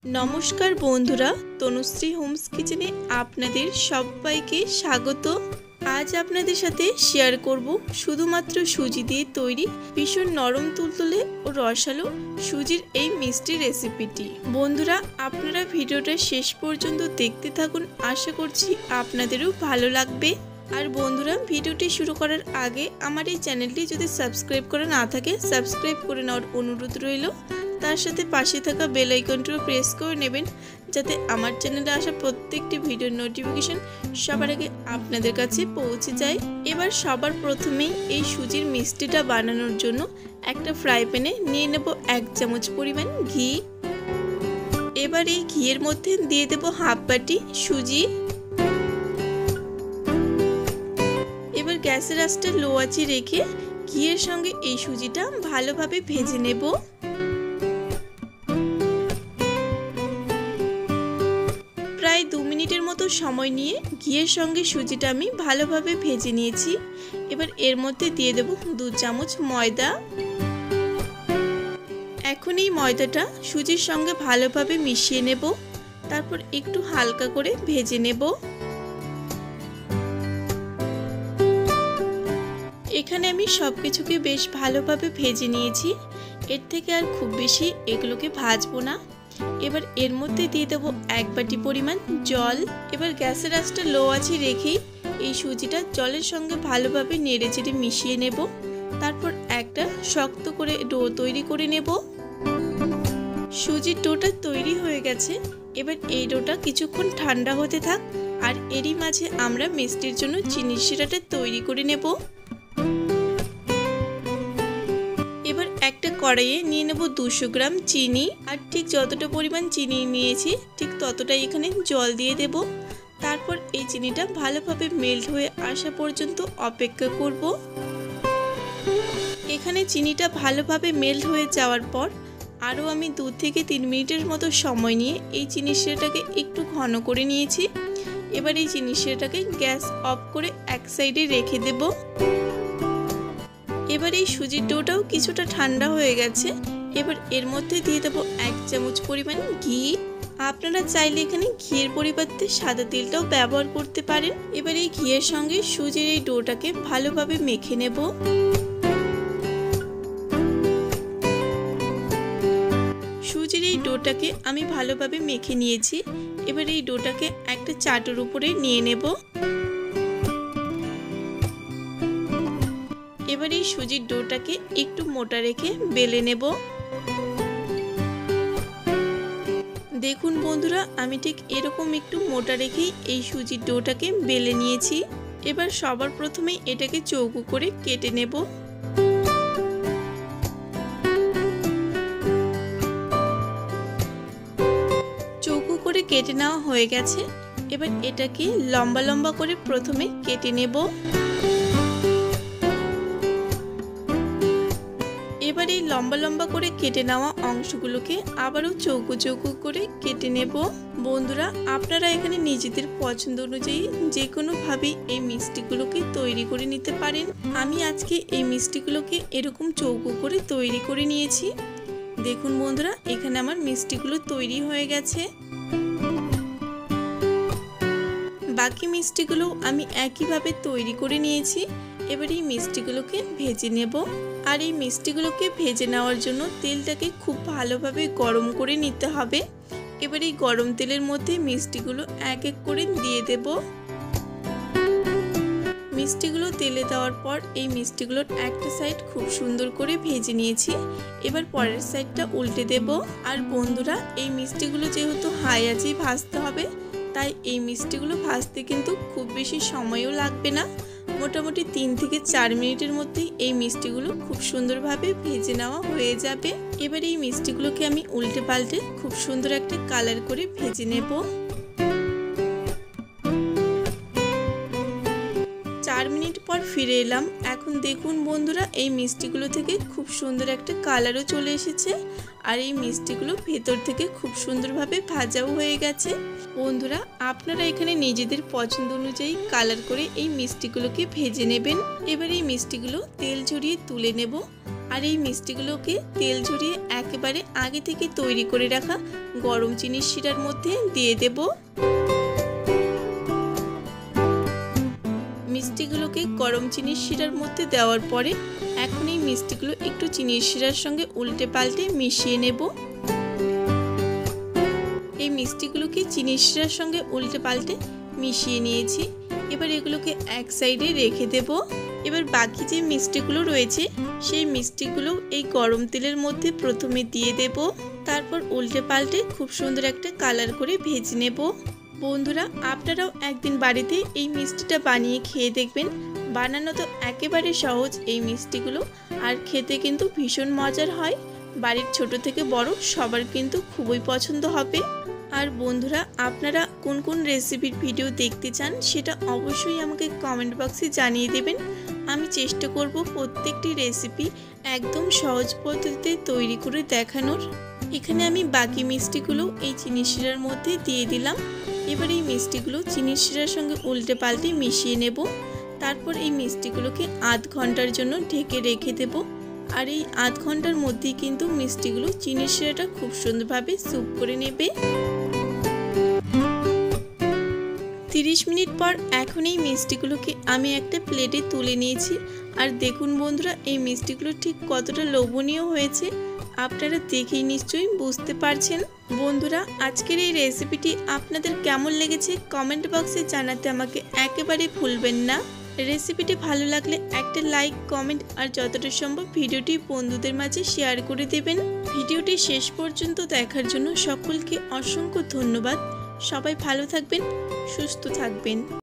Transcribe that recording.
नमस्कार बंधुरा तनुश्री होम्स किचेने आपनादेर सबाइके स्वागत। आज आपनादेर साथे शेयर करब शुधुमात्र सुजी दिए तैरी भीषण नरम तुलतुले और रसालो सुजिर এই মিষ্টি রেসিপিটি। বন্ধুরা আপনারা ভিডিওটা শেষ পর্যন্ত দেখতে থাকুন, আশা করছি আপনাদেরও ভালো লাগবে। আর বন্ধুরা ভিডিওটি শুরু করার আগে আমার এই চ্যানেলটি যদি সাবস্ক্রাইব করা না থাকে সাবস্ক্রাইব করে নেওয়ার অনুরোধ রইল। তার সাথে পাশে থাকা বেল আইকনটিও প্রেস করে নেবেন যাতে আমার চ্যানেলে আসা প্রত্যেকটি ভিডিওর নোটিফিকেশন সবার আগে আপনাদের কাছে পৌঁছে যায়। এবার সবার প্রথমেই এই সুজির মিষ্টিটা বানানোর জন্য একটা ফ্রাই প্যানে নিয়ে নেব 1 চামচ পরিমাণ ঘি। এবার এই ঘিয়ের মধ্যে দিয়ে দেব হাফ বাটি সুজি। এবার গ্যাসের আঁচটা লো আঁচে রেখে ঘিয়ের সঙ্গে এই সুজিটা ভালোভাবে ভেজে নেব। প্রায় 2 মিনিটের মতো সময় নিয়ে ঘিয়ের সঙ্গে সুজিটা আমি ভালোভাবে ভেজে নিয়েছি। এবার এর মধ্যে দিয়ে দেব 2 চামচ ময়দা। এখন এই ময়দাটা সুজির সঙ্গে ভালোভাবে মিশিয়ে নেব, তারপর একটু হালকা করে ভেজে নেব। এখানে আমি সবকিছুকে বেশ ভালোভাবে ভেজে নিয়েছি, এর থেকে আর খুব বেশি এগুলোকে ভাজবো না। এবার এর মধ্যে দিয়ে দেব 1 বাটি পরিমাণ জল। এবার গ্যাসের আঁচটা লো আঁচে রেখেই এই সুজিটা জলের সঙ্গে ভালোভাবে নেড়েচেড়ে মিশিয়ে নেব, তারপর একটা শক্ত করে ডো তৈরি করে নেব। সুজির ডোটা তৈরি হয়ে গেছে। এবার এই ডোটা কিছুক্ষণ ঠান্ডা হতে থাক, আর এরই মাঝে আমরা মিষ্টির জন্য চিনির শিরাটা তৈরি করে নেব। এবার একটা কড়াইয়ে নিয়ে নেব 200 গ্রাম চিনি, আর ঠিক যতটা পরিমাণ চিনি নিয়েছি ঠিক ততটাই এখানে জল দিয়ে দেব। তারপর এই চিনিটা ভালোভাবে মেল্ট হয়ে আসা পর্যন্ত অপেক্ষা করব। এখানে চিনিটা ভালোভাবে মেল্ট হয়ে যাওয়ার পর আরও আমি 2 থেকে 3 মিনিটের মতো সময় নিয়ে এই চিনির শিরাটাকে একটু ঘন করে নিয়েছি। এবার এই চিনির শিরাটাকে গ্যাস অফ করে এক সাইডে রেখে দেব। এবার এই সুজির ডোটাও কিছুটা ঠান্ডা হয়ে গেছে। এবার এর মধ্যে দিয়ে দেব 1 চামচ পরিমাণ ঘি। আপনারা চাইলে এখানে ঘিয়ের পরিবর্তে সাদা তেলটাও ব্যবহার করতে পারেন। এবার এই ঘিয়ের সঙ্গে সুজির এই ডোটাকে ভালোভাবে মেখে নেব। সুজির এই ডোটাকে আমি ভালোভাবে মেখে নিয়েছি। এবার এই ডোটাকে একটা চাটুর উপরে নিয়ে নেব। এবার এই সুজির ডোটাকে একটু মোটা রেখে বেলে নেব। দেখুন বন্ধুরা আমি ঠিক এরকম একটু মোটা রেখেই এই সুজির ডোটাকে বেলে নিয়েছি। এবার সবার প্রথমে এটাকে চৌকো করে কেটে নেব। চৌকো করে কেটে নেওয়া হয়ে গেছে। এবার এটাকে লম্বা লম্বা করে প্রথমে কেটে নেব। এবার এই লম্বা লম্বা করে কেটে নেওয়া অংশগুলোকে আবারও চৌকো চৌকো করে কেটে নেব। বন্ধুরা আপনারা এখানে নিজেদের পছন্দ অনুযায়ী যে কোনোভাবেই এই মিষ্টিগুলোকে তৈরি করে নিতে পারেন। আমি আজকে এই মিষ্টিগুলোকে এরকম চৌকো করে তৈরি করে নিয়েছি। দেখুন বন্ধুরা এখানে আমার মিষ্টিগুলো তৈরি হয়ে গেছে। বাকি মিষ্টিগুলো আমি একইভাবে তৈরি করে নিয়েছি। এবার এই মিষ্টিগুলোকে ভেজে নেব। আর এই মিষ্টিগুলোকে ভেজে নেওয়ার জন্য তেলটাকে খুব ভালোভাবে গরম করে নিতে হবে। এবার এই গরম তেলের মধ্যে মিষ্টিগুলো এক এক করে দিয়ে দেব। মিষ্টিগুলো তেলে দেওয়ার পর এই মিষ্টিগুলোর একটা সাইড খুব সুন্দর করে ভেজে নিয়েছি। এবার পরের সাইডটা উল্টে দেব। আর বন্ধুরা এই মিষ্টিগুলো যেহেতু হাই আঁচেই ভাজতে হবে, তাই এই মিষ্টিগুলো ভাজতে কিন্তু খুব বেশি সময়ও লাগবে না। মোটামুটি 3 থেকে 4 মিনিটের মধ্যেই এই মিষ্টিগুলো খুব সুন্দরভাবে ভেজে নেওয়া হয়ে যাবে। এবার এই মিষ্টিগুলোকে আমি উল্টে পাল্টে খুব সুন্দর একটা কালার করে ভেজে নেব। 4 মিনিট পর ফিরে এলাম। এখন দেখুন বন্ধুরা এই মিষ্টিগুলো থেকে খুব সুন্দর একটা কালারও চলে এসেছে, আর এই মিষ্টিগুলো ভেতর থেকে খুব সুন্দরভাবে ভাজাও হয়ে গেছে। বন্ধুরা আপনারা এখানে নিজেদের পছন্দ অনুযায়ী কালার করে এই মিষ্টিগুলোকে ভেজে নেবেন। এবার এই মিষ্টিগুলো তেল ঝরিয়ে তুলে নেব। আর এই মিষ্টিগুলোকে তেল ঝরিয়ে একেবারে আগে থেকে তৈরি করে রাখা গরম চিনির শিরার মধ্যে দিয়ে দেব। মিষ্টিগুলোকে গরম চিনির শিরার মধ্যে দেওয়ার পরে এখন এই মিষ্টিগুলো একটু চিনির শিরার সঙ্গে উল্টে পাল্টে মিশিয়ে নেব। এই মিষ্টিগুলোকে চিনির শিরার সঙ্গে উল্টে পাল্টে মিশিয়ে নিয়েছি। এবার এগুলোকে এক সাইডে রেখে দেব। এবার বাকি যে মিষ্টিগুলো রয়েছে সেই মিষ্টিগুলো এই গরম তেলের মধ্যে প্রথমে দিয়ে দেব, তারপর উল্টে পাল্টে খুব সুন্দর একটা কালার করে ভেজে নেব। বন্ধুরা, আপনারাও একদিন বাড়িতে এই মিষ্টিটা বানিয়ে খেয়ে দেখবেন। বানানো তো একেবারে সহজ এই মিষ্টিগুলো, আর খেতে কিন্তু ভীষণ মজার হয়। বাড়ির ছোট থেকে বড় সবার কিন্তু খুবই পছন্দ হবে। আর বন্ধুরা, আপনারা কোন কোন রেসিপির ভিডিও দেখতে চান সেটা অবশ্যই আমাকে কমেন্ট বক্সে জানিয়ে দেবেন। আমি চেষ্টা করব প্রত্যেকটি রেসিপি একদম সহজ পদ্ধতিতে তৈরি করে দেখানোর। এখানে আমি বাকি মিষ্টিগুলো এই চিনির শিরার মধ্যে দিয়ে দিলাম। এবার এই মিষ্টিগুলো চিনির শিরার সঙ্গে উল্টে পাল্টে মিশিয়ে নেব। তারপর এই মিষ্টিগুলোকে আধ ঘন্টার জন্য ঢেকে রেখে দেব। আর এই আধ ঘন্টার মধ্যেই কিন্তু মিষ্টিগুলো চিনির শিরাটা খুব সুন্দরভাবে স্যুপ করে নেবে। 30 মিনিট পর এখন এই মিষ্টিগুলোকে আমি একটা প্লেটে তুলে নিয়েছি। আর দেখুন বন্ধুরা, এই মিষ্টিগুলো ঠিক কতটা লোভনীয় হয়েছে আপনারা দেখেই নিশ্চয়ই বুঝতে পারছেন। বন্ধুরা, আজকের এই রেসিপিটি আপনাদের কেমন লেগেছে কমেন্ট বক্সে জানাতে আমাকে একেবারে ভুলবেন না। রেসিপিটি ভালো লাগলে একটা লাইক, কমেন্ট আর যতটা সম্ভব ভিডিওটি বন্ধুদের মাঝে শেয়ার করে দেবেন। ভিডিওটি শেষ পর্যন্ত দেখার জন্য সকলকে অসংখ্য ধন্যবাদ। সবাই ভালো থাকবেন, সুস্থ থাকবেন।